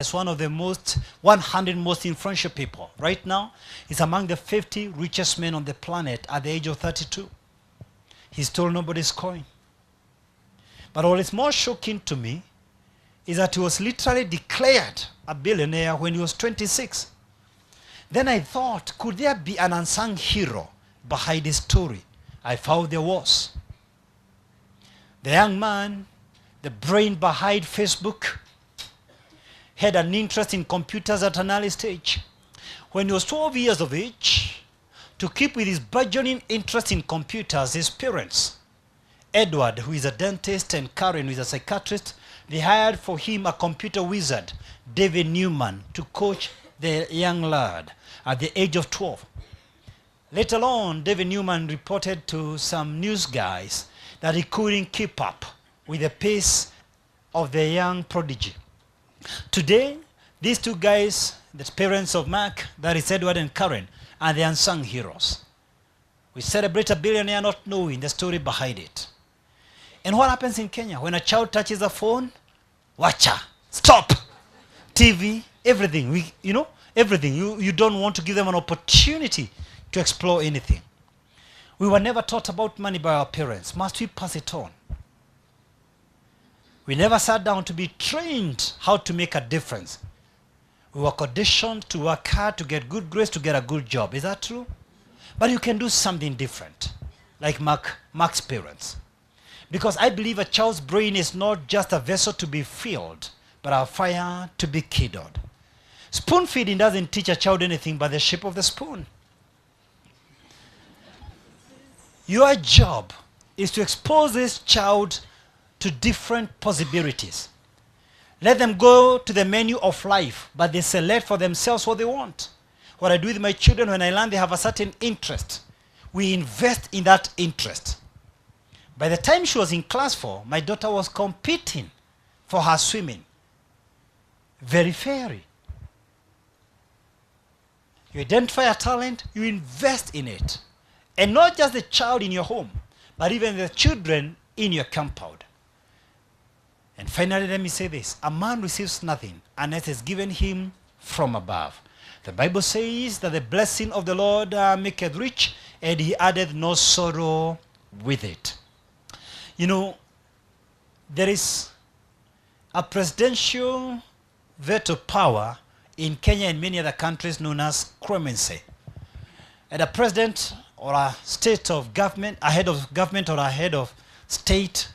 It's one of the 100 most influential people. Right now, he's among the 50 richest men on the planet at the age of 32. He stole nobody's coin. But what is more shocking to me is that he was literally declared a billionaire when he was 26. Then I thought, could there be an unsung hero behind this story? I found there was. The young man, the brain behind Facebook, had an interest in computers at an early stage. When he was 12 years of age, to keep with his burgeoning interest in computers, his parents, Edward, who is a dentist, and Karen, who is a psychiatrist, they hired for him a computer wizard, David Newman, to coach the young lad at the age of 12. Later on, David Newman reported to some news guys that he couldn't keep up with the pace of the young prodigy. Today, these two guys, the parents of Mark, that is Edward and Karen, are the unsung heroes. We celebrate a billionaire not knowing the story behind it. And what happens in Kenya? When a child touches a phone, watcha, stop, TV, everything. Everything. You don't want to give them an opportunity to explore anything. We were never taught about money by our parents. Must we pass it on? We never sat down to be trained how to make a difference. We were conditioned to work hard, to get good grades, to get a good job. Is that true? But you can do something different, like Mark's parents. Because I believe a child's brain is not just a vessel to be filled, but a fire to be kindled. Spoon feeding doesn't teach a child anything but the shape of the spoon. Your job is to expose this child to different possibilities. Let them go to the menu of life, but they select for themselves what they want. What I do with my children, when I learn they have a certain interest, we invest in that interest. By the time she was in class 4, my daughter was competing for her swimming. Very fairy. You identify a talent, you invest in it. And not just the child in your home, but even the children in your compound. And finally, let me say this. A man receives nothing unless it's given him from above. The Bible says that the blessing of the Lord maketh rich, and he addeth no sorrow with it. You know, there is a presidential veto power in Kenya and many other countries known as clemency. And a president or a state of government, a head of government or a head of state,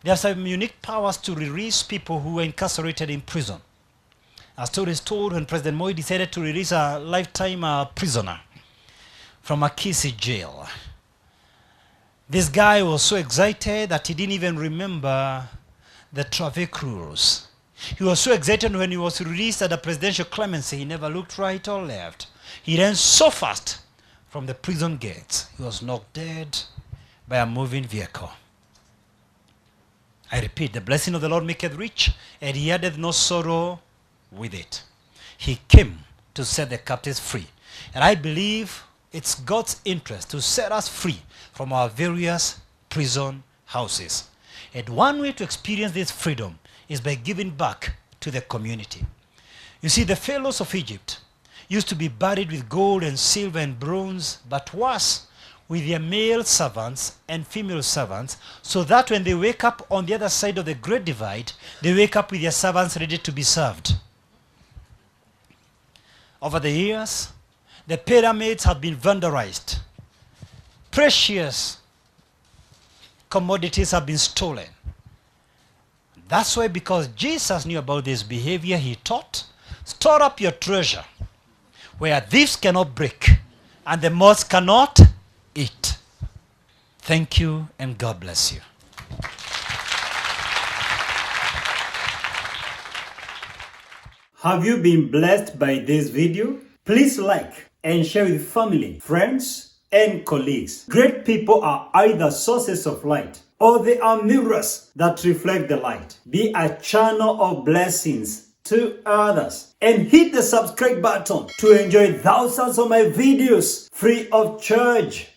there are some unique powers to release people who were incarcerated in prison. A story is told when President Moi decided to release a lifetime prisoner from a Kisii jail. This guy was so excited that he didn't even remember the traffic rules. He was so excited when he was released at the presidential clemency, he never looked right or left. He ran so fast from the prison gates, he was knocked dead by a moving vehicle. I repeat, the blessing of the Lord maketh rich, and he addeth no sorrow with it. He came to set the captives free. And I believe it's God's interest to set us free from our various prison houses. And one way to experience this freedom is by giving back to the community. You see, the pharaohs of Egypt used to be buried with gold and silver and bronze, but worse, with their male servants and female servants, so that when they wake up on the other side of the Great Divide, they wake up with their servants ready to be served. Over the years, the pyramids have been vandalized. Precious commodities have been stolen. That's why, because Jesus knew about this behavior, he taught, store up your treasure where thieves cannot break and the moths cannot eat. Thank you, and God bless you. Have you been blessed by this video? Please like and share with family, friends, and colleagues. Great people are either sources of light or they are mirrors that reflect the light. Be a channel of blessings to others. And hit the subscribe button to enjoy thousands of my videos free of charge.